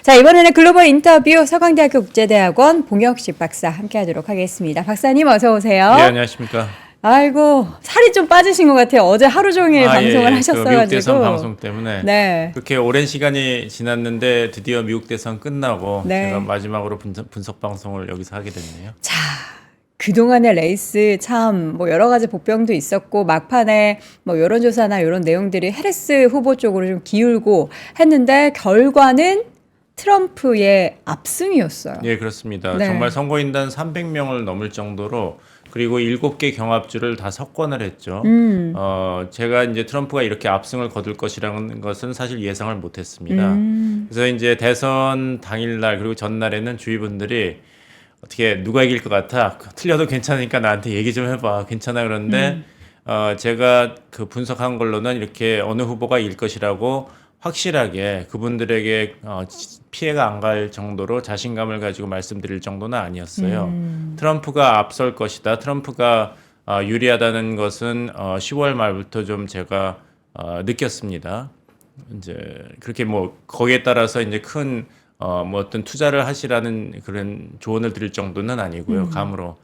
자, 이번에는 글로벌 인터뷰 서강대학교 국제대학원 봉혁식 박사 함께하도록 하겠습니다. 박사님 어서 오세요. 네, 안녕하십니까. 아이고 살이 좀 빠지신 것 같아요. 어제 하루 종일 방송을 그 하셨어가지고. 미국 대선 방송 때문에 네. 그렇게 오랜 시간이 지났는데 드디어 미국 대선 끝나고 네. 제가 마지막으로 분석 방송을 여기서 하게 됐네요. 자, 그동안의 레이스 참 뭐 여러 가지 복병도 있었고 막판에 뭐 여론조사나 이런 내용들이 해리스 후보 쪽으로 좀 기울고 했는데 결과는 트럼프의 압승이었어요. 예, 그렇습니다. 네. 정말 선거인단 300명을 넘을 정도로 그리고 7개 경합주를 다 석권을 했죠. 제가 이제 트럼프가 이렇게 압승을 거둘 것이라는 것은 사실 예상을 못했습니다. 그래서 이제 대선 당일날 그리고 전날에는 주위 분들이 어떻게 누가 이길 것 같아? 틀려도 괜찮으니까 나한테 얘기 좀 해봐. 괜찮아 그러는데 제가 그 분석한 걸로는 이렇게 어느 후보가 이길 것이라고 확실하게 그분들에게 피해가 안 갈 정도로 자신감을 가지고 말씀드릴 정도는 아니었어요. 트럼프가 앞설 것이다. 트럼프가 유리하다는 것은 10월 말부터 좀 제가 느꼈습니다. 이제 그렇게 뭐 거기에 따라서 이제 큰 뭐 어떤 투자를 하시라는 그런 조언을 드릴 정도는 아니고요. 감으로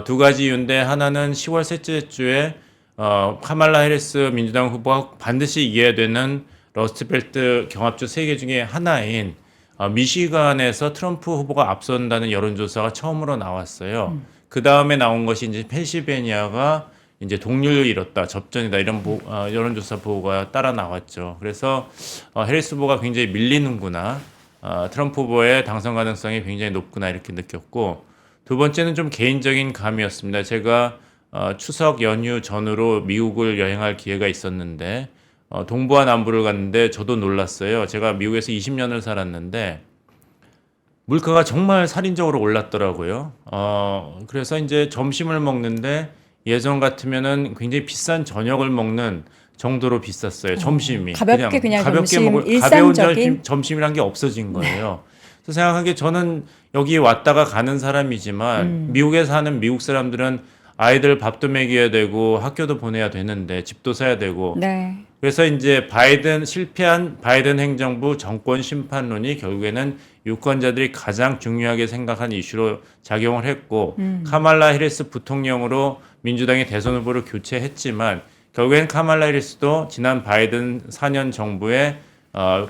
두 가지 이유인데 하나는 10월 셋째 주에 카말라 해리스 민주당 후보가 반드시 이겨야 되는 러스트벨트 경합주 3개 중에 하나인 미시간에서 트럼프 후보가 앞선다는 여론조사가 처음으로 나왔어요. 그 다음에 나온 것이 이제 펜실베니아가 이제 동률을 잃었다, 접전이다 이런 여론조사 보고가 따라 나왔죠. 그래서 해리스 후보가 굉장히 밀리는구나, 트럼프 후보의 당선 가능성이 굉장히 높구나 이렇게 느꼈고, 두 번째는 좀 개인적인 감이었습니다. 제가 추석 연휴 전후로 미국을 여행할 기회가 있었는데 동부와 남부를 갔는데 저도 놀랐어요. 제가 미국에서 20년을 살았는데 물가가 정말 살인적으로 올랐더라고요. 그래서 이제 점심을 먹는데 예전 같으면은 굉장히 비싼 저녁을 먹는 정도로 비쌌어요. 점심이 가볍게 그냥 가볍게 점심, 먹을 일상적인 점심이란 게 없어진 거예요. 그래서 생각하기에 저는 여기 왔다가 가는 사람이지만 미국에 사는 미국 사람들은 아이들 밥도 먹여야 되고 학교도 보내야 되는데 집도 사야 되고. 네. 그래서 이제 실패한 바이든 행정부 정권 심판론이 결국에는 유권자들이 가장 중요하게 생각한 이슈로 작용을 했고, 카말라 해리스 부통령으로 민주당이 대선 후보를 교체했지만 결국엔 카말라 해리스도 지난 바이든 4년 정부의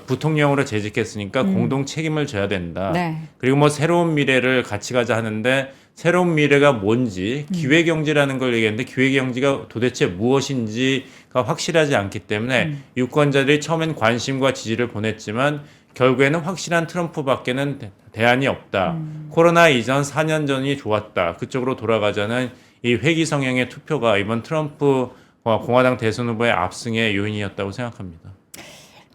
부통령으로 재직했으니까 공동 책임을 져야 된다. 네. 그리고 뭐 새로운 미래를 같이 가자 하는데 새로운 미래가 뭔지 기회경제라는 걸 얘기했는데 기회경제가 도대체 무엇인지가 확실하지 않기 때문에 유권자들이 처음엔 관심과 지지를 보냈지만 결국에는 확실한 트럼프밖에는 대안이 없다. 코로나 이전 4년 전이 좋았다. 그쪽으로 돌아가자는 이 회귀 성향의 투표가 이번 트럼프 공화당 대선 후보의 압승의 요인이었다고 생각합니다.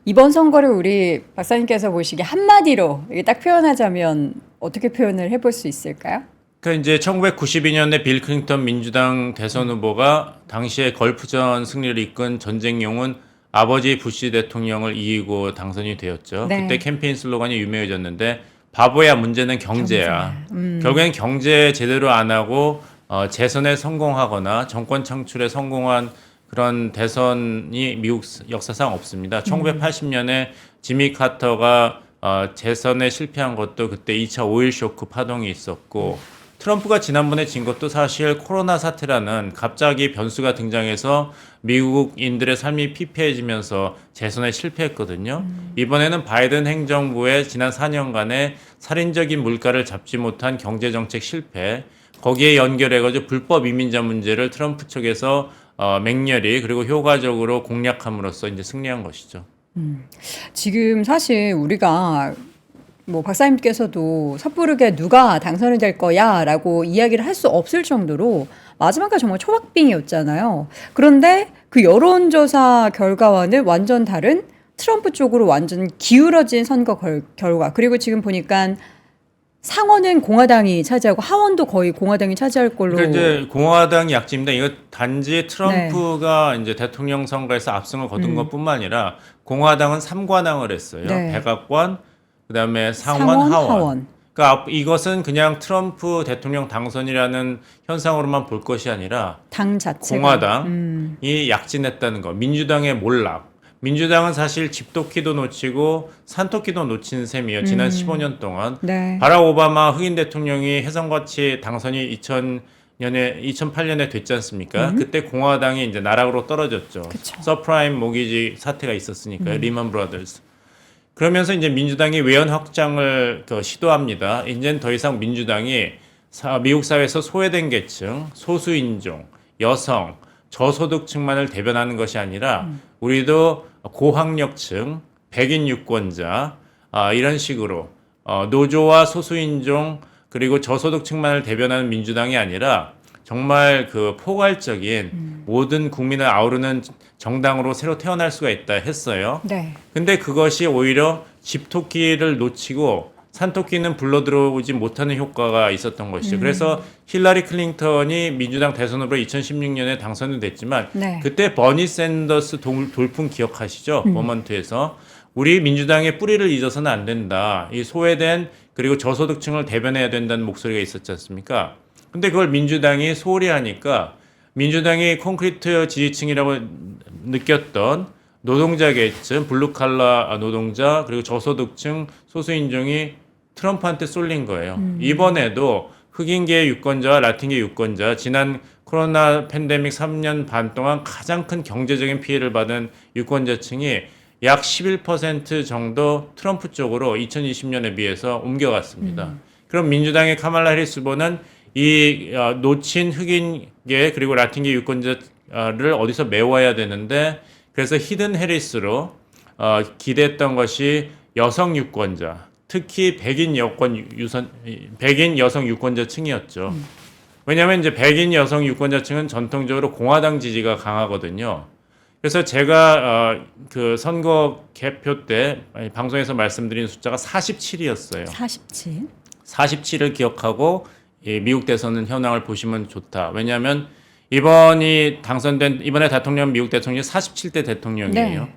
이번 선거를 우리 박사님께서 보시기에 한마디로 이게 딱 표현하자면 어떻게 표현을 해볼 수 있을까요? 그러니까 이제 1992년에 빌 클린턴 민주당 대선 후보가 당시에 걸프전 승리를 이끈 전쟁용은 아버지 부시 대통령을 이기고 당선이 되었죠. 네. 그때 캠페인 슬로건이 유명해졌는데 바보야 문제는 경제야. 결국엔 경제 제대로 안 하고 재선에 성공하거나 정권 창출에 성공한 그런 대선이 미국 역사상 없습니다. 1980년에 지미 카터가 재선에 실패한 것도 그때 2차 오일 쇼크 파동이 있었고, 트럼프가 지난번에 진 것도 사실 코로나 사태라는 갑자기 변수가 등장해서 미국인들의 삶이 피폐해지면서 재선에 실패했거든요. 이번에는 바이든 행정부의 지난 4년간의 살인적인 물가를 잡지 못한 경제정책 실패, 거기에 연결해가지고 불법 이민자 문제를 트럼프 측에서 맹렬히 그리고 효과적으로 공략함으로써 이제 승리한 것이죠. 지금 사실 우리가 뭐 박사님께서도 섣부르게 누가 당선이 될 거야라고 이야기를 할 수 없을 정도로 마지막까지 정말 초박빙이었잖아요. 그런데 그 여론조사 결과와는 완전 다른 트럼프 쪽으로 완전 기울어진 선거 결과. 그리고 지금 보니까 상원은 공화당이 차지하고 하원도 거의 공화당이 차지할 걸로. 그러니까 이제 공화당이 약진입니다. 이거 단지 트럼프가 이제 대통령 선거에서 압승을 거둔 것뿐만 아니라 공화당은 3관왕을 했어요. 네. 백악관, 그다음에 상원, 하원. 하원. 그러니까 이것은 그냥 트럼프 대통령 당선이라는 현상으로만 볼 것이 아니라 당 자체가 공화당이 약진했다는 거, 민주당의 몰락. 민주당은 사실 집토끼도 놓치고 산토끼도 놓친 셈이에요. 지난 15년 동안. 네. 바락 오바마 흑인 대통령이 해성같이 당선이 2008년에 됐지 않습니까? 그때 공화당이 이제 나락으로 떨어졌죠. 그쵸. 서프라임 모기지 사태가 있었으니까요. 리먼 브라더스. 그러면서 이제 민주당이 외연 확장을 시도합니다. 이제는 더 이상 민주당이 미국 사회에서 소외된 계층, 소수인종, 여성, 저소득층만을 대변하는 것이 아니라 우리도 고학력층, 백인 유권자 이런 식으로 노조와 소수인종 그리고 저소득층만을 대변하는 민주당이 아니라 정말 그 포괄적인 모든 국민을 아우르는 정당으로 새로 태어날 수가 있다 했어요. 네. 근데 그것이 오히려 집토끼를 놓치고 산토끼는 불러 들어오지 못하는 효과가 있었던 것이죠. 그래서 힐러리 클린턴이 민주당 대선 후보로 2016년에 당선이 됐지만 네. 그때 버니 샌더스 돌풍 기억하시죠? 버먼트에서 우리 민주당의 뿌리를 잊어서는 안 된다. 이 소외된 그리고 저소득층을 대변해야 된다는 목소리가 있었지 않습니까? 근데 그걸 민주당이 소홀히 하니까 민주당이 콘크리트 지지층이라고 느꼈던 노동자 계층, 블루칼라 노동자, 그리고 저소득층, 소수인종이 트럼프한테 쏠린 거예요. 이번에도 흑인계 유권자와 라틴계 유권자, 지난 코로나 팬데믹 3년 반 동안 가장 큰 경제적인 피해를 받은 유권자층이 약 11% 정도 트럼프 쪽으로 2020년에 비해서 옮겨갔습니다. 그럼 민주당의 카말라 해리스 후보는 이 놓친 흑인계 그리고 라틴계 유권자를 어디서 메워야 되는데 그래서 히든 해리스로 기대했던 것이 여성 유권자, 특히 백인 여성 유권자층이었죠. 왜냐하면 이제 백인 여성 유권자층은 전통적으로 공화당 지지가 강하거든요. 그래서 제가 그 선거 개표 때 방송에서 말씀드린 숫자가 47이었어요. 47. 47을 기억하고 미국 대선 현황을 보시면 좋다. 왜냐하면 이번에 대통령 미국 대통령이 47대 대통령이에요. 네.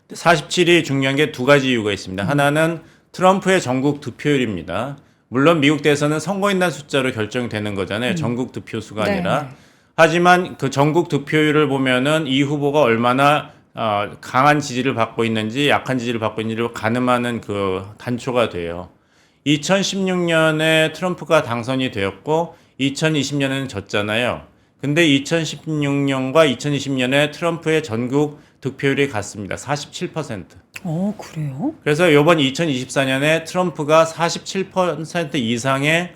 47이 중요한 게 두 가지 이유가 있습니다. 하나는 트럼프의 전국 득표율입니다. 물론 미국 대선은 선거인단 숫자로 결정되는 거잖아요. 전국 득표수가 네. 아니라. 하지만 그 전국 득표율을 보면은 이 후보가 얼마나 강한 지지를 받고 있는지 약한 지지를 받고 있는지를 가늠하는 그 단초가 돼요. 2016년에 트럼프가 당선이 되었고 2020년에는 졌잖아요. 근데 2016년과 2020년에 트럼프의 전국 득표율이 같습니다. 47%. 그래요? 그래서 이번 2024년에 트럼프가 47% 이상의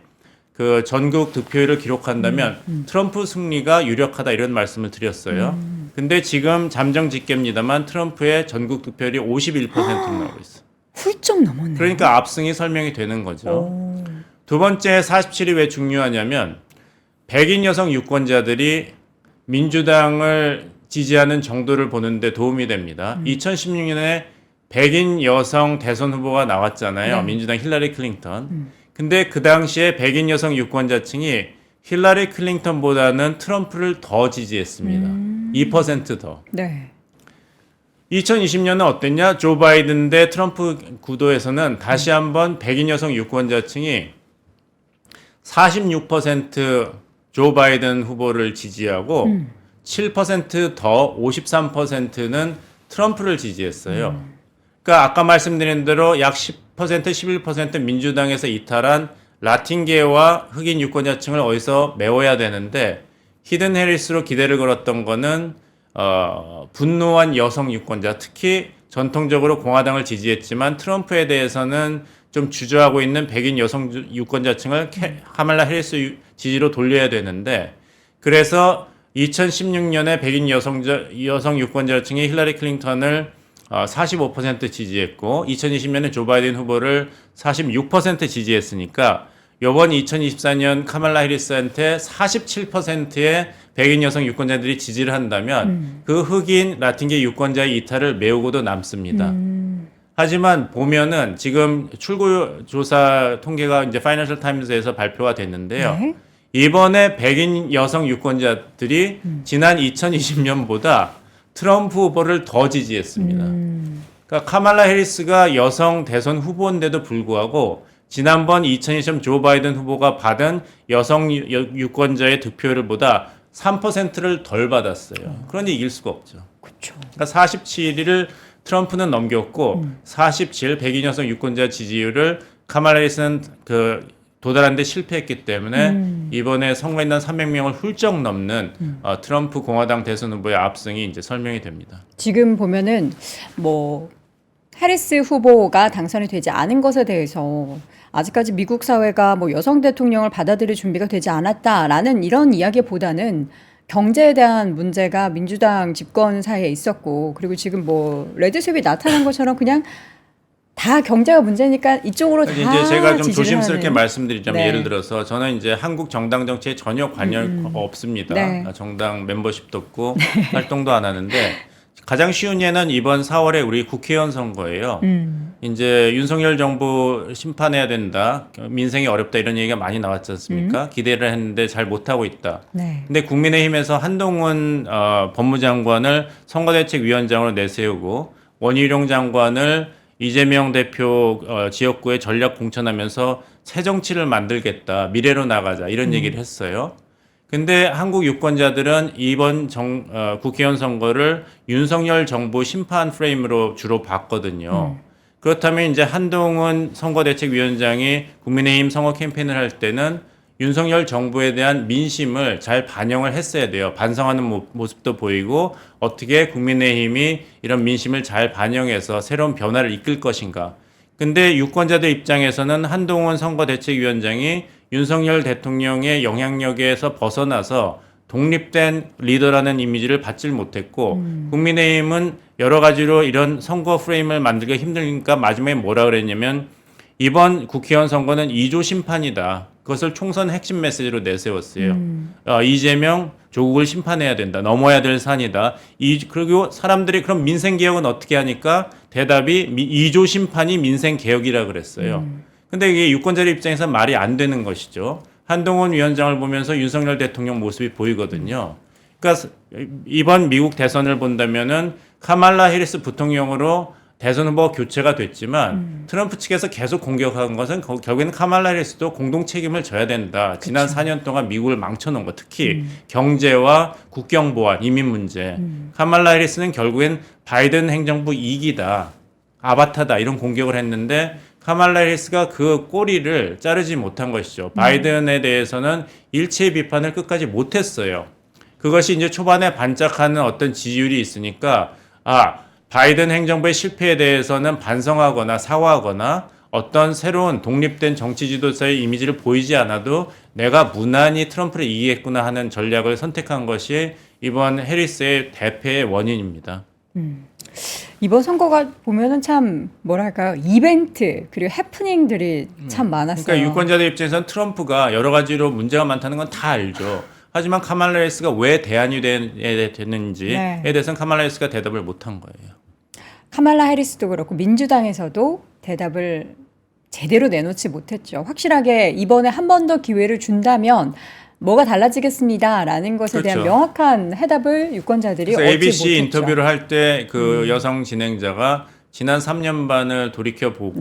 그 전국 득표율을 기록한다면 트럼프 승리가 유력하다 이런 말씀을 드렸어요. 근데 지금 잠정 집계입니다만 트럼프의 전국 득표율이 51% 나오고 있어요. 훌쩍 넘었네요. 그러니까 압승이 설명이 되는 거죠. 두 번째 47이 왜 중요하냐면 백인 여성 유권자들이 민주당을 지지하는 정도를 보는데 도움이 됩니다. 2016년에 백인 여성 대선 후보가 나왔잖아요. 네. 민주당 힐러리 클린턴. 근데 그 당시에 백인 여성 유권자층이 힐러리 클린턴보다는 트럼프를 더 지지했습니다. 2% 더. 네. 2020년은 어땠냐? 조 바이든 대 트럼프 구도에서는 다시 한번 백인 여성 유권자층이 46%조 바이든 후보를 지지하고 7%더 53%는 트럼프를 지지했어요. 그러니까 아까 말씀드린 대로 약 10%, 11% 민주당에서 이탈한 라틴계와 흑인 유권자층을 어디서 메워야 되는데 히든 해리스로 기대를 걸었던 거는 분노한 여성 유권자, 특히 전통적으로 공화당을 지지했지만 트럼프에 대해서는 좀 주저하고 있는 백인 여성 유권자층을 카말라 해리스 지지로 돌려야 되는데 그래서 2016년에 백인 여성 유권자층이 힐러리 클린턴을 45% 지지했고 2020년에 조 바이든 후보를 46% 지지했으니까 이번 2024년 카말라 해리스한테 47%의 백인 여성 유권자들이 지지를 한다면 그 흑인 라틴계 유권자의 이탈을 메우고도 남습니다. 하지만 보면은 지금 출구 조사 통계가 이제 파이낸셜 타임즈에서 발표가 됐는데요. 네. 이번에 백인 여성 유권자들이 지난 2020년보다 트럼프 후보를 더 지지했습니다. 그러니까 카말라 해리스가 여성 대선 후보인데도 불구하고 지난번 2020년 조 바이든 후보가 받은 여성 유권자의 득표율보다 3%를 덜 받았어요. 그러니 이길 수가 없죠. 그렇죠. 그러니까 47위를 트럼프는 넘겼고 47 백인 여성 유권자 지지율을 카말라 해리스는 도달한 데 실패했기 때문에 이번에 선거인단 300명을 훌쩍 넘는 트럼프 공화당 대선 후보의 압승이 이제 설명이 됩니다. 지금 보면은 뭐 해리스 후보가 당선이 되지 않은 것에 대해서 아직까지 미국 사회가 뭐 여성 대통령을 받아들일 준비가 되지 않았다라는 이런 이야기보다는 경제에 대한 문제가 민주당 집권 사이에 있었고, 그리고 지금 뭐 레드셉이 나타난 것처럼 그냥 다 경제가 문제니까 이쪽으로 다 이제 제가 좀 지지를 조심스럽게 하는. 말씀드리자면 네. 예를 들어서 저는 이제 한국 정당 정치에 전혀 관여가 없습니다. 네. 정당 멤버십도 없고 활동도 안 하는데 가장 쉬운 예는 이번 4월에 우리 국회의원 선거예요. 이제 윤석열 정부 심판해야 된다, 민생이 어렵다 이런 얘기가 많이 나왔지 않습니까? 기대를 했는데 잘 못하고 있다. 네. 근데 국민의힘에서 한동훈 법무장관을 선거대책위원장으로 내세우고 원희룡 장관을 이재명 대표 지역구에 전략 공천하면서 새 정치를 만들겠다, 미래로 나가자 이런 얘기를 했어요. 근데 한국 유권자들은 이번 국회의원 선거를 윤석열 정부 심판 프레임으로 주로 봤거든요. 그렇다면 이제 한동훈 선거대책위원장이 국민의힘 선거 캠페인을 할 때는 윤석열 정부에 대한 민심을 잘 반영을 했어야 돼요. 반성하는 모습도 보이고 어떻게 국민의힘이 이런 민심을 잘 반영해서 새로운 변화를 이끌 것인가. 근데 유권자들 입장에서는 한동훈 선거대책위원장이 윤석열 대통령의 영향력에서 벗어나서 독립된 리더라는 이미지를 받질 못했고 국민의힘은 여러 가지로 이런 선거 프레임을 만들기가 힘드니까 마지막에 뭐라 그랬냐면 이번 국회의원 선거는 2조 심판이다. 그것을 총선 핵심 메시지로 내세웠어요. 이재명 조국을 심판해야 된다. 넘어야 될 산이다. 그리고 사람들이 그럼 민생개혁은 어떻게 하니까 대답이 2조 심판이 민생개혁이라 그랬어요. 근데 이게 유권자들 입장에서 말이 안 되는 것이죠. 한동훈 위원장을 보면서 윤석열 대통령 모습이 보이거든요. 그러니까 이번 미국 대선을 본다면은 카말라 해리스 부통령으로 대선 후보 교체가 됐지만 트럼프 측에서 계속 공격한 것은 결국에는 카말라 해리스도 공동 책임을 져야 된다. 지난 4년 동안 미국을 망쳐놓은 것, 특히 경제와 국경 보안, 이민 문제. 카말라 해리스는 결국엔 바이든 행정부 2기다, 아바타다 이런 공격을 했는데 카말라 해리스가 그 꼬리를 자르지 못한 것이죠. 바이든에 대해서는 일체의 비판을 끝까지 못했어요. 그것이 이제 초반에 반짝하는 어떤 지지율이 있으니까 바이든 행정부의 실패에 대해서는 반성하거나 사과하거나 어떤 새로운 독립된 정치 지도자의 이미지를 보이지 않아도 내가 무난히 트럼프를 이기겠구나 하는 전략을 선택한 것이 이번 해리스의 대패의 원인입니다. 이번 선거가 보면은 참 뭐랄까요, 이벤트 그리고 해프닝들이 참 많았어요. 그러니까 유권자들 입장에서는 트럼프가 여러 가지로 문제가 많다는 건 다 알죠. 하지만 카말라 해리스가 왜 대안이 됐는지에 대해서는 카말라 해리스가 대답을 못한 거예요. 카말라 해리스도 그렇고 민주당에서도 대답을 제대로 내놓지 못했죠. 확실하게 이번에 한 번 더 기회를 준다면 뭐가 달라지겠습니다라는 것에 대한 그렇죠. 명확한 해답을 유권자들이 얻지 못했죠. ABC 인터뷰를 할 때 그 여성 진행자가 지난 3년 반을 돌이켜보고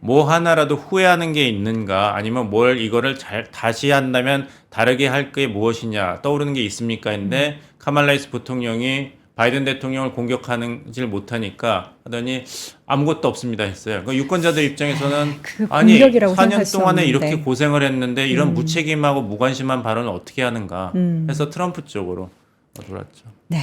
뭐 하나라도 후회하는 게 있는가, 아니면 이거를 다시 한다면 다르게 할 게 무엇이냐, 떠오르는 게 있습니까? 했는데 카말라 해리스 부통령이 바이든 대통령을 공격하지 못하니까 하더니 아무것도 없습니다 했어요. 그러니까 유권자들 입장에서는 아니 4년 동안에 이렇게 고생을 했는데 이런 무책임하고 무관심한 발언을 어떻게 하는가 해서 트럼프 쪽으로 돌았죠. 네.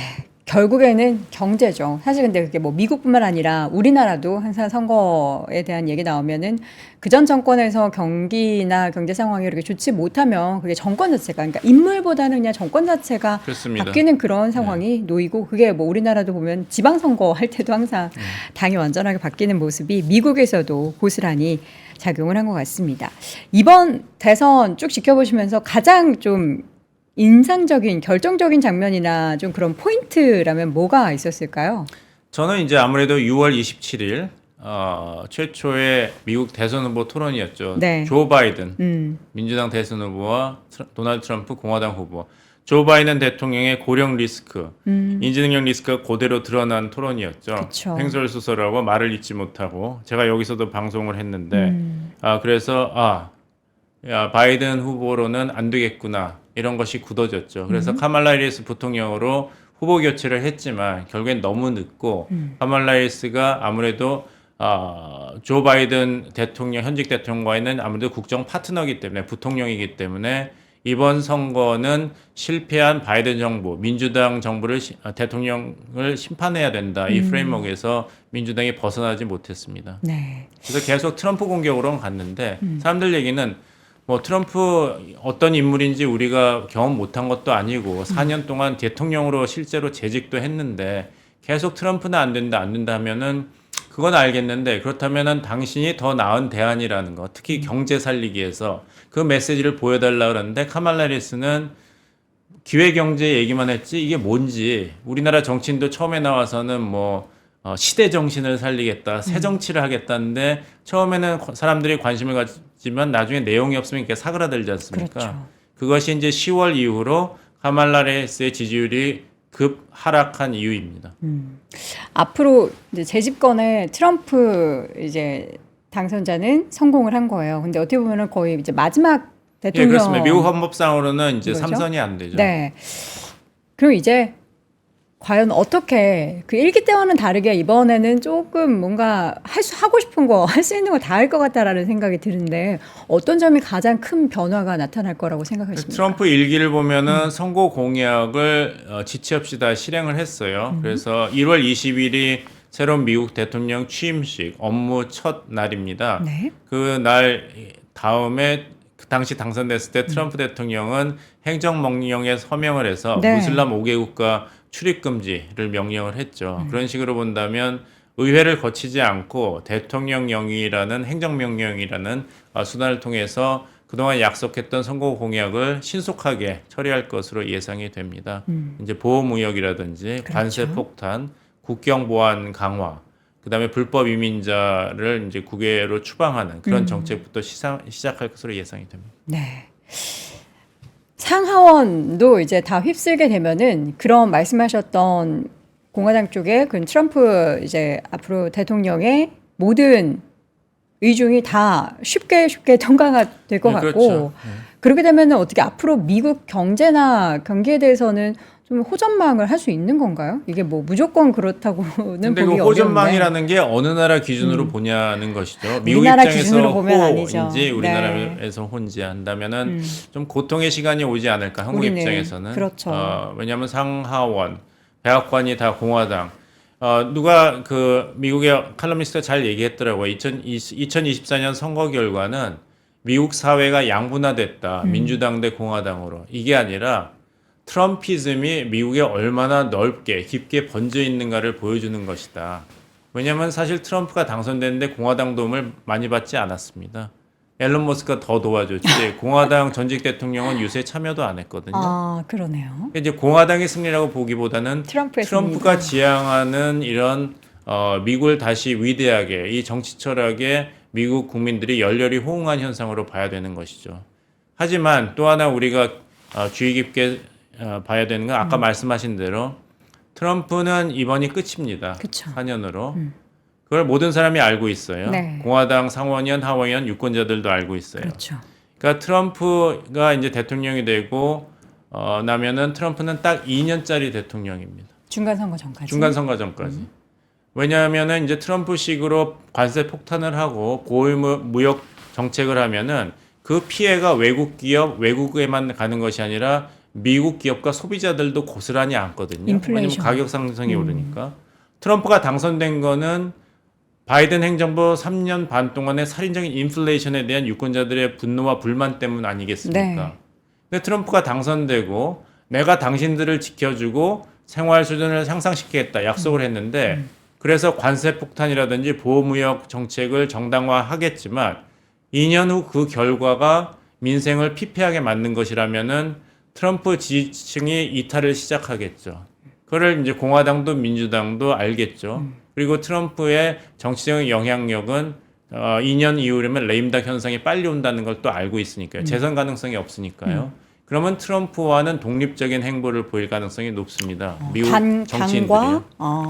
결국에는 경제죠. 사실 근데 그게 뭐 미국뿐만 아니라 우리나라도 항상 선거에 대한 얘기 나오면은 그전 정권에서 경기나 경제 상황이 이렇게 좋지 못하면 그게 정권 자체가, 그러니까 인물보다는 그냥 정권 자체가 그렇습니다. 바뀌는 그런 상황이 놓이고, 그게 뭐 우리나라도 보면 지방선거 할 때도 항상 당이 완전하게 바뀌는 모습이 미국에서도 고스란히 작용을 한 것 같습니다. 이번 대선 쭉 지켜보시면서 가장 좀 인상적인 결정적인 장면이나 좀 그런 포인트라면 뭐가 있었을까요? 저는 이제 아무래도 6월 27일 최초의 미국 대선 후보 토론이었죠. 네. 조 바이든 민주당 대선 후보와 도널드 트럼프 공화당 후보. 조 바이든 대통령의 고령 리스크, 인지능력 리스크가 그대로 드러난 토론이었죠. 그쵸. 횡설수설하고 말을 잇지 못하고, 제가 여기서도 방송을 했는데 그래서 바이든 후보로는 안 되겠구나 이런 것이 굳어졌죠. 그래서 카말라 해리스 부통령으로 후보 교체를 했지만 결국엔 너무 늦고 카말라 해리스가 아무래도 조 바이든 대통령 현직 대통령과는 아무래도 국정 파트너이기 때문에 부통령이기 때문에 이번 선거는 실패한 바이든 정부, 민주당 정부를 대통령을 심판해야 된다. 이 프레임워크에서 민주당이 벗어나지 못했습니다. 네. 그래서 계속 트럼프 공격으로 갔는데 사람들 얘기는 뭐 트럼프 어떤 인물인지 우리가 경험 못한 것도 아니고 4년 동안 대통령으로 실제로 재직도 했는데 계속 트럼프는 안 된다 하면은 그건 알겠는데 그렇다면은 당신이 더 나은 대안이라는 거, 특히 경제 살리기 위해서 그 메시지를 보여달라 그러는데 카말라 해리스는 기회경제 얘기만 했지 이게 뭔지 우리나라 정치인도 처음에 나와서는 뭐 시대 정신을 살리겠다, 새 정치를 하겠다는데 처음에는 사람들이 관심을 갖지만 나중에 내용이 없으면 이렇게 사그라들지 않습니까? 그렇죠. 그것이 이제 10월 이후로 카말라 해리스의 지지율이 급 하락한 이유입니다. 앞으로 이제 재집권에 트럼프 이제 당선자는 성공을 한 거예요. 근데 어떻게 보면은 거의 이제 마지막 예, 대통령. 그렇습니다. 미국 헌법상으로는 이제 그거죠? 3선이 안 되죠. 네. 그럼 이제 과연 어떻게 그 일기 때와는 다르게 이번에는 조금 뭔가 하고 싶은 거 할 수 있는 거 다 할 것 같다라는 생각이 드는데 어떤 점이 가장 큰 변화가 나타날 거라고 생각하십니까? 트럼프 일기를 보면은 선거 공약을 지체 없이 다 실행을 했어요. 그래서 1월 20일이 새로운 미국 대통령 취임식 업무 첫 날입니다. 네. 그 날 다음에 그 당시 당선됐을 때 트럼프 대통령은 행정명령에 서명을 해서 네. 무슬람 5개국가 출입금지를 명령을 했죠. 그런 식으로 본다면 의회를 거치지 않고 대통령령이라는 행정명령이라는 수단을 통해서 그동안 약속했던 선거 공약을 신속하게 처리할 것으로 예상이 됩니다. 이제 보호무역이라든지 그렇죠. 관세 폭탄, 국경 보안 강화, 그다음에 불법 이민자를 이제 국외로 추방하는 그런 정책부터 시작할 것으로 예상이 됩니다. 네. 상하원도 이제 다 휩쓸게 되면은 그런 말씀하셨던 공화당 쪽에 그 트럼프 이제 앞으로 대통령의 모든 의중이 다 쉽게 통과가 될 것 네, 같고 그렇죠. 그렇게 되면은 어떻게 앞으로 미국 경제나 경기에 대해서는 좀 호전망을 할 수 있는 건가요? 이게 뭐 무조건 그렇다고는 근데 보기 그 어려운데. 호전망이라는 게 어느 나라 기준으로 보냐는 것이죠. 미국 우리나라 입장에서 기준으로 보면 호인지 아니죠. 우리나라에서 혼지 한다면은 좀 고통의 시간이 오지 않을까 한국 우리는, 입장에서는. 그렇죠. 왜냐하면 상하원, 백악관이 다 공화당. 누가 그 미국의 칼럼니스트가 잘 얘기했더라고요. 2024년 선거 결과는 미국 사회가 양분화됐다. 민주당 대 공화당으로. 이게 아니라 트럼피즘이 미국에 얼마나 넓게 깊게 번져 있는가를 보여주는 것이다. 왜냐하면 사실 트럼프가 당선됐는데 공화당 도움을 많이 받지 않았습니다. 앨런 머스크가 더 도와줬지 공화당 전직 대통령은 유세 참여도 안 했거든요. 아, 그러네요. 이제 공화당의 승리라고 보기보다는 트럼프의 트럼프가 승리다. 지향하는 이런 미국을 다시 위대하게 이 정치 철학에 미국 국민들이 열렬히 호응한 현상으로 봐야 되는 것이죠. 하지만 또 하나 우리가 주의 깊게 봐야 되는 건 아까 말씀하신 대로 트럼프는 이번이 끝입니다. 그쵸. 4년으로. 그걸 모든 사람이 알고 있어요. 네. 공화당 상원의원, 하원의원, 유권자들도 알고 있어요. 그렇죠. 그러니까 트럼프가 이제 대통령이 되고 나면은 트럼프는 딱 2년짜리 대통령입니다. 중간 선거 전까지. 중간 선거 전까지. 왜냐하면은 이제 트럼프식으로 관세 폭탄을 하고 고무역 정책을 하면은 그 피해가 외국 기업, 외국에만 가는 것이 아니라 미국 기업과 소비자들도 고스란히 안거든요. 왜냐면 인플레이션. 가격 상승이 오르니까. 트럼프가 당선된 거는 바이든 행정부 3년 반 동안의 살인적인 인플레이션에 대한 유권자들의 분노와 불만 때문 아니겠습니까? 네. 근데 트럼프가 당선되고 내가 당신들을 지켜주고 생활 수준을 향상시키겠다 약속을 했는데 그래서 관세 폭탄이라든지 보호무역 정책을 정당화하겠지만 2년 후 그 결과가 민생을 피폐하게 만든 것이라면은 트럼프 지지층이 이탈을 시작하겠죠. 그걸 이제 공화당도 민주당도 알겠죠. 그리고 트럼프의 정치적 영향력은 2년 이후라면 레임덕 현상이 빨리 온다는 걸 또 알고 있으니까요. 재선 가능성이 없으니까요. 그러면 트럼프와는 독립적인 행보를 보일 가능성이 높습니다. 미국 정치인들이요.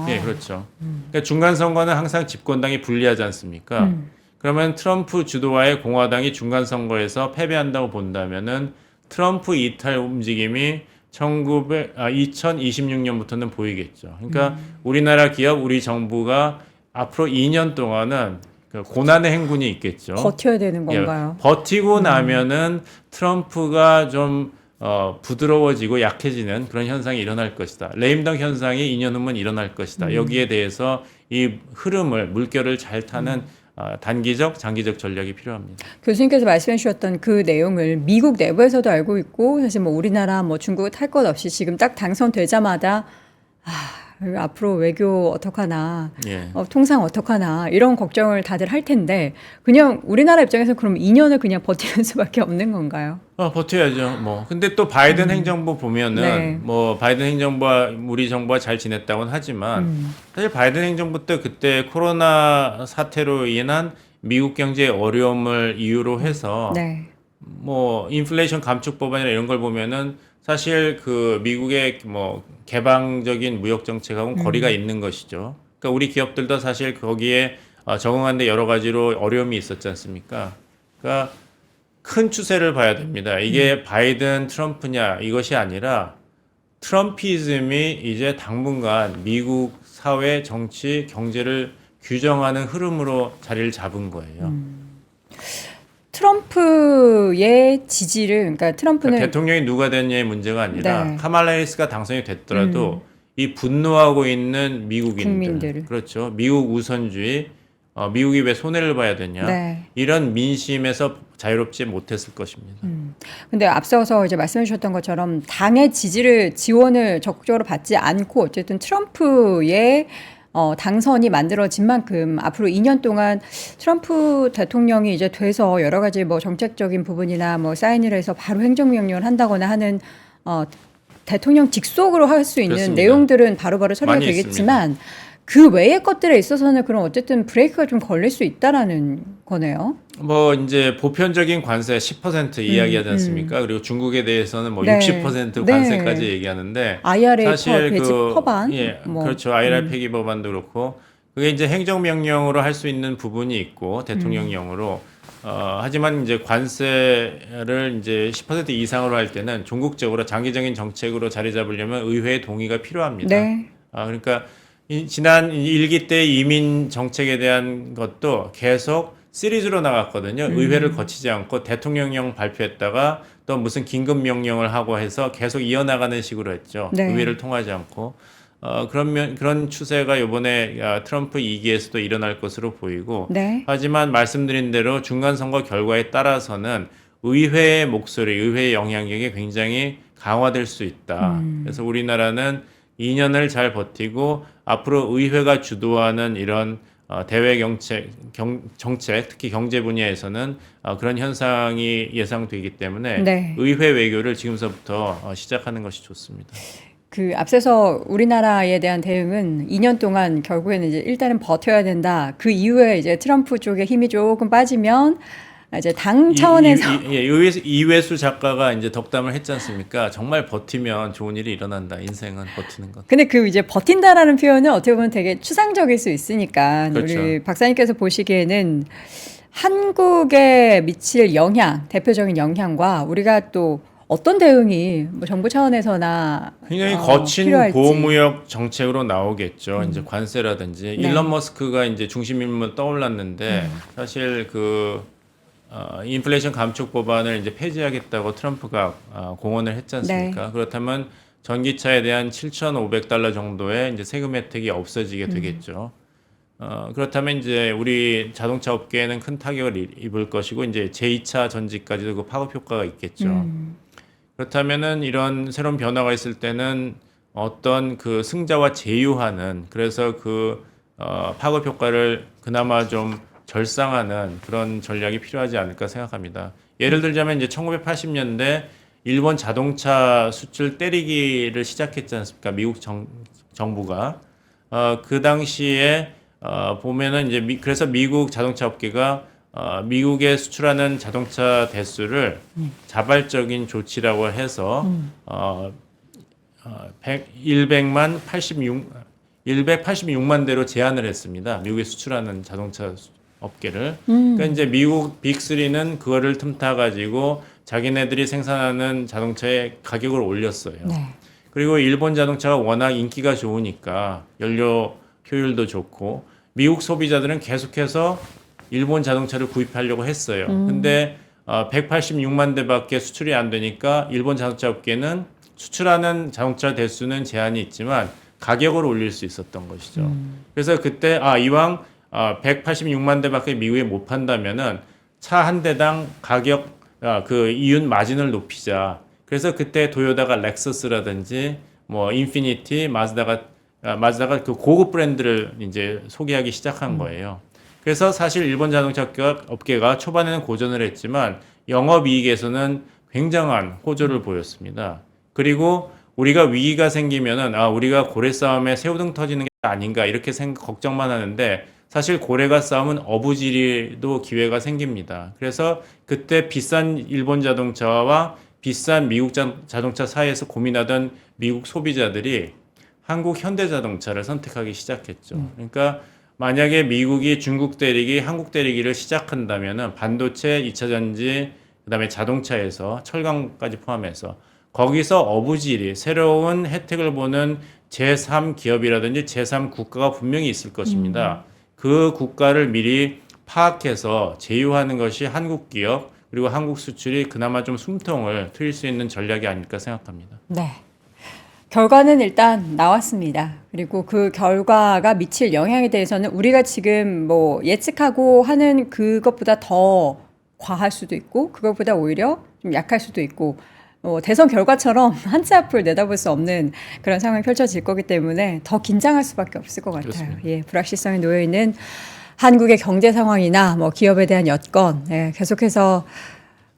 네, 그렇죠. 그러니까 중간 선거는 항상 집권당이 불리하지 않습니까? 그러면 트럼프 주도와의 공화당이 중간 선거에서 패배한다고 본다면은 트럼프 이탈 움직임이 2026년부터는 보이겠죠. 그러니까 우리나라 기업, 우리 정부가 앞으로 2년 동안은 그 고난의 행군이 있겠죠. 버텨야 되는 예, 건가요? 버티고 나면은 트럼프가 좀 부드러워지고 약해지는 그런 현상이 일어날 것이다. 레임덕 현상이 2년 후면 일어날 것이다. 여기에 대해서 이 흐름을 물결을 잘 타는 단기적, 장기적 전략이 필요합니다. 교수님께서 말씀해 주셨던 그 내용을 미국 내부에서도 알고 있고 사실 뭐 우리나라 뭐 중국 탈 것 없이 지금 딱 당선되자마자 앞으로 외교 어떡하나, 예. 통상 어떡하나 이런 걱정을 다들 할 텐데 그냥 우리나라 입장에서 그럼 2년을 그냥 버티는 수밖에 없는 건가요? 버텨야죠. 뭐 근데 또 바이든 행정부 보면은 네. 뭐 바이든 행정부와 우리 정부가 잘 지냈다고는 하지만 사실 바이든 행정부 때 그때 코로나 사태로 인한 미국 경제의 어려움을 이유로 해서 네. 뭐 인플레이션 감축 법안이나 이런 걸 보면은 사실 그 미국의 뭐 개방적인 무역 정책하고는 거리가 있는 것이죠. 그러니까 우리 기업들도 사실 거기에 적응하는데 여러 가지로 어려움이 있었지 않습니까? 그러니까 큰 추세를 봐야 됩니다. 이게 바이든 트럼프냐 이것이 아니라 트럼피즘이 이제 당분간 미국 사회, 정치, 경제를 규정하는 흐름으로 자리를 잡은 거예요. 트럼프의 지지를 그러니까 트럼프는 그러니까 대통령이 누가 됐냐의 문제가 아니라 네. 카말라 해리스가 당선이 됐더라도 이 분노하고 있는 미국인들, 국민들. 그렇죠. 미국 우선주의, 미국이 왜 손해를 봐야 되냐 네. 이런 민심에서 자유롭지 못했을 것입니다. 근데 앞서서 이제 말씀해 주셨던 것처럼 당의 지원을 적극적으로 받지 않고 어쨌든 트럼프의 당선이 만들어진 만큼 앞으로 2년 동안 트럼프 대통령이 이제 돼서 여러 가지 뭐 정책적인 부분이나 뭐 사인을 해서 바로 행정명령을 한다거나 하는 대통령 직속으로 할 수 있는 그렇습니다. 내용들은 바로바로 처리가 많이 되겠지만 그 외의 것들에 있어서는 그럼 어쨌든 브레이크가 좀 걸릴 수 있다라는 거네요. 뭐 이제 보편적인 관세 10% 이야기하지 않습니까? 그리고 중국에 대해서는 뭐 네. 60% 네. 관세까지 얘기하는데 IRA 사실 폐지 법안, 예, 뭐. 그렇죠. IRA 폐기 법안도 그렇고 그게 이제 행정명령으로 할 수 있는 부분이 있고 대통령령으로 하지만 이제 관세를 이제 10% 이상으로 할 때는 종국적으로 장기적인 정책으로 자리 잡으려면 의회의 동의가 필요합니다. 네. 그러니까 지난 1기 때 이민 정책에 대한 것도 계속 시리즈로 나갔거든요. 의회를 거치지 않고 대통령령 발표했다가 또 무슨 긴급 명령을 하고 해서 계속 이어나가는 식으로 했죠. 네. 의회를 통하지 않고. 그런 추세가 이번에 트럼프 2기에서도 일어날 것으로 보이고 네. 하지만 말씀드린 대로 중간선거 결과에 따라서는 의회의 목소리, 의회의 영향력이 굉장히 강화될 수 있다. 그래서 우리나라는 2년을 잘 버티고 앞으로 의회가 주도하는 이런 대외 정책, 특히 경제 분야에서는 그런 현상이 예상되기 때문에 네. 의회 외교를 지금서부터 시작하는 것이 좋습니다. 그 앞서서 우리나라에 대한 대응은 2년 동안 결국에는 이제 일단은 버텨야 된다. 그 이후에 이제 트럼프 쪽에 힘이 조금 빠지면 이제 당 차원에서 이회수 작가가 이제 덕담을 했지 않습니까? 정말 버티면 좋은 일이 일어난다. 인생은 버티는 것. 근데 그 이제 버틴다라는 표현은 어떻게 보면 되게 추상적일 수 있으니까 그렇죠. 우리 박사님께서 보시기에는 한국에 미칠 영향, 대표적인 영향과 우리가 또 어떤 대응이 뭐 정부 차원에서나 굉장히 거친 필요할지. 보호무역 정책으로 나오겠죠. 이제 관세라든지 네. 일론 머스크가 이제 중심 인물 떠올랐는데 사실 인플레이션 감축 법안을 이제 폐지하겠다고 트럼프가 공언을 했지 않습니까? 그렇다면 전기차에 대한 7,500달러 정도의 이제 세금 혜택이 없어지게 되겠죠. 그렇다면 이제 우리 자동차 업계에는 큰 타격을 입을 것이고 이제 제2차 전지까지도 그 파급 효과가 있겠죠. 그렇다면은 이런 새로운 변화가 있을 때는 어떤 그 승자와 제휴하는 그래서 파급 효과를 그나마 좀 절상하는 그런 전략이 필요하지 않을까 생각합니다. 예를 들자면 이제 1980년대 일본 자동차 수출 때리기를 시작했지 않습니까? 미국 정부가 그 당시에 보면은 이제 그래서 미국 자동차 업계가 미국에 수출하는 자동차 대수를 자발적인 조치라고 해서 186만 대로 제한을 했습니다. 미국에 수출하는 자동차 업계를. 그러니까 이제 미국 빅3는 그거를 틈타 가지고 자기네들이 생산하는 자동차의 가격을 올렸어요. 네. 그리고 일본 자동차가 워낙 인기가 좋으니까 연료 효율도 좋고 미국 소비자들은 계속해서 일본 자동차를 구입하려고 했어요. 근데 186만 대밖에 수출이 안 되니까 일본 자동차 업계는 수출하는 자동차 대수는 제한이 있지만 가격을 올릴 수 있었던 것이죠. 그래서 그때 이왕 186만 대밖에 미국에 못 판다면은 차 한 대당 가격 그 이윤 마진을 높이자. 그래서 그때 도요타가 렉서스라든지 뭐 인피니티, 마즈다가 그 고급 브랜드를 이제 소개하기 시작한 거예요. 그래서 사실 일본 자동차 업계가 초반에는 고전을 했지만 영업이익에서는 굉장한 호조를 보였습니다. 그리고 우리가 위기가 생기면은 우리가 고래 싸움에 새우등 터지는 게 아닌가 이렇게 걱정만 하는데 사실 고래가 싸움은 어부지리도 기회가 생깁니다. 그래서 그때 비싼 일본 자동차와 비싼 미국 자동차 사이에서 고민하던 미국 소비자들이 한국 현대자동차를 선택하기 시작했죠. 그러니까 만약에 미국이 중국 대리기, 한국 대리기를 시작한다면은 반도체, 2차 전지, 그다음에 자동차에서 철강까지 포함해서 거기서 어부지리, 새로운 혜택을 보는 제3 기업이라든지 제3 국가가 분명히 있을 것입니다. 그 국가를 미리 파악해서 제휴하는 것이 한국 기업 그리고 한국 수출이 그나마 좀 숨통을 트일 수 있는 전략이 아닐까 생각합니다. 네. 결과는 일단 나왔습니다. 그리고 그 결과가 미칠 영향에 대해서는 우리가 지금 뭐 예측하고 하는 그것보다 더 과할 수도 있고 그것보다 오히려 좀 약할 수도 있고 대선 결과처럼 한 치 앞을 내다볼 수 없는 그런 상황이 펼쳐질 거기 때문에 더 긴장할 수밖에 없을 것 같아요. 그렇습니다. 예, 불확실성에 놓여 있는 한국의 경제 상황이나 뭐 기업에 대한 여건 계속해서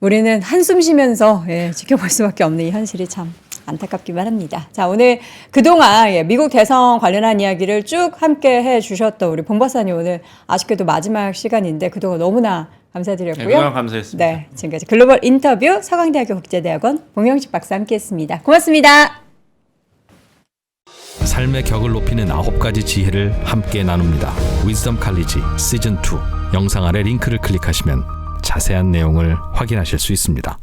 우리는 한숨 쉬면서 지켜볼 수밖에 없는 이 현실이 참 안타깝기만 합니다. 자, 오늘 그동안 미국 대선 관련한 이야기를 쭉 함께 해주셨던 우리 본 박사님 오늘 아쉽게도 마지막 시간인데 그동안 너무나 감사드렸고요. 네, 그동안 감사했습니다. 네, 지금까지 글로벌 인터뷰 서강대학교 국제대학원 봉영식 박사 함께했습니다. 고맙습니다. 삶의 격을 높이는 9가지 지혜를 함께 나눕니다. 위즈덤 칼리지 시즌 2 영상 아래 링크를 클릭하시면 자세한 내용을 확인하실 수 있습니다.